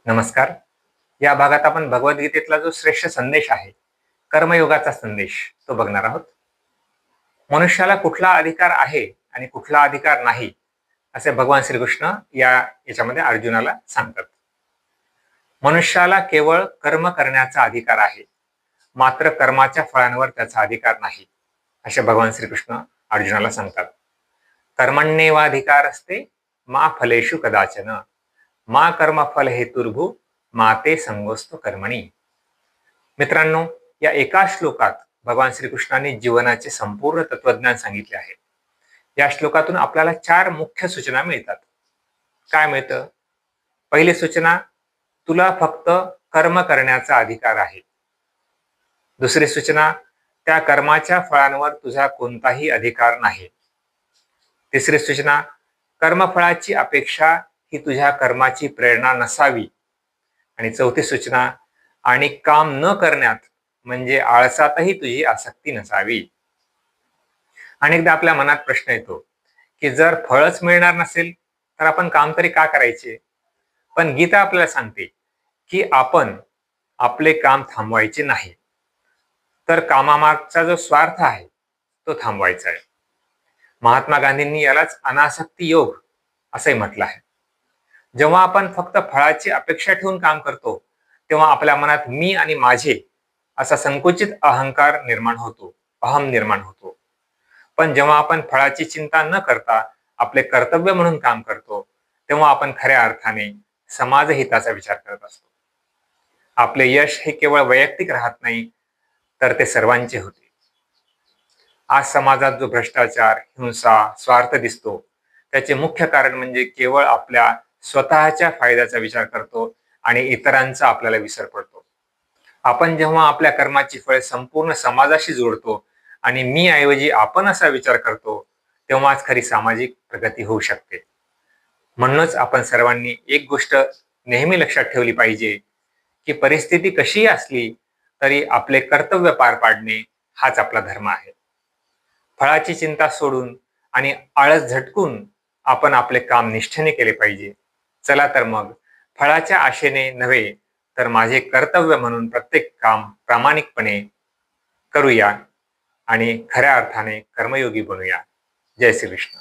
नमस्कार. या भागात आपण भगवद्गीतेतला जो श्रेष्ठ संदेश आहे, कर्मयोगाचा संदेश, तो बघणार आहोत. मनुष्याला कुठला अधिकार आहे आणि कुठला अधिकार नाही, असे भगवान श्रीकृष्ण याच्यामध्ये अर्जुनाला सांगतात. मनुष्याला केवळ कर्म करण्याचा अधिकार आहे, मात्र कर्माच्या फळांवर त्याचा अधिकार नाही, असे भगवान श्रीकृष्ण अर्जुनाला सांगतात. कर्मण्येवाधिकार असते मा फलेषु कदाचन मा कर्मफल हेतुर्भू मा ते संगोस्तु कर्मणी. मित्रांनो, या एका श्लोकात भगवान श्रीकृष्णांनी जीवनाचे संपूर्ण तत्वज्ञान सांगितले आहे. या श्लोकातून आपल्याला 4 मुख्य सूचना मिळतात. काय मिळतं? पहिली सूचना, तुला फक्त कर्म करण्याचा अधिकार आहे. दुसरी सूचना, त्या कर्माच्या फळांवर तुझा कोणताही अधिकार नाही. तिसरी सूचना, कर्मफळाची अपेक्षा ही तुझ्या कर्माची प्रेरणा नसावी. आणि चौथी सूचना, आणि काम न करण्यात म्हणजे आळसातही तुझी आसक्ती नसावी. अनेकदा आपल्या मनात प्रश्न येतो की जर फळच मिळणार नसेल तर आपण काम तरी का करायचे? पण गीता आपल्याला सांगते की आपण आपले काम थांबवायचे नाही, तर कामामागचा जो स्वार्थ आहे तो थांबवायचा आहे. महात्मा गांधींनी यालाच अनासक्ती योग असंही म्हटलं आहे. जेव्हा आपण फक्त फळाची अपेक्षा ठेवून काम करतो, तेव्हा आपल्या मनात मी आणि माझे असा संकुचित अहंकार निर्माण होतो, अहम निर्माण होतो. पण जेव्हा आपण फळाची चिंता न करता आपले कर्तव्य म्हणून काम करतो, तेव्हा आपण खऱ्या अर्थाने समाजहिताचा विचार करत असतो. आपले यश हे केवळ वैयक्तिक राहत नाही, तर ते सर्वांचे होते. आज समाजात जो भ्रष्टाचार, हिंसा, स्वार्थ दिसतो, त्याचे मुख्य कारण म्हणजे केवळ आपल्या स्वतःच्या फायद्याचा विचार करतो आणि इतरांचा आपल्याला विसर पडतो. आपण जेव्हा आपल्या कर्माची फळे संपूर्ण समाजाशी जोडतो आणि मी ऐवजी आपण असा विचार करतो, तेव्हाच खरी सामाजिक प्रगती होऊ शकते. म्हणूनच आपण सर्वांनी एक गोष्ट नेहमी लक्षात ठेवली पाहिजे की परिस्थिती कशीही असली तरी आपले कर्तव्य पार पाडणे हाच आपला धर्म आहे. फळाची चिंता सोडून आणि आळस झटकून आपण आपले काम निष्ठेने केले पाहिजे. चला तर मग फळाच्या आशेने नव्हे, तर माझे कर्तव्य म्हणून प्रत्येक काम प्रामाणिकपणे करूया आणि खऱ्या अर्थाने कर्मयोगी बनूया. जय श्री कृष्ण.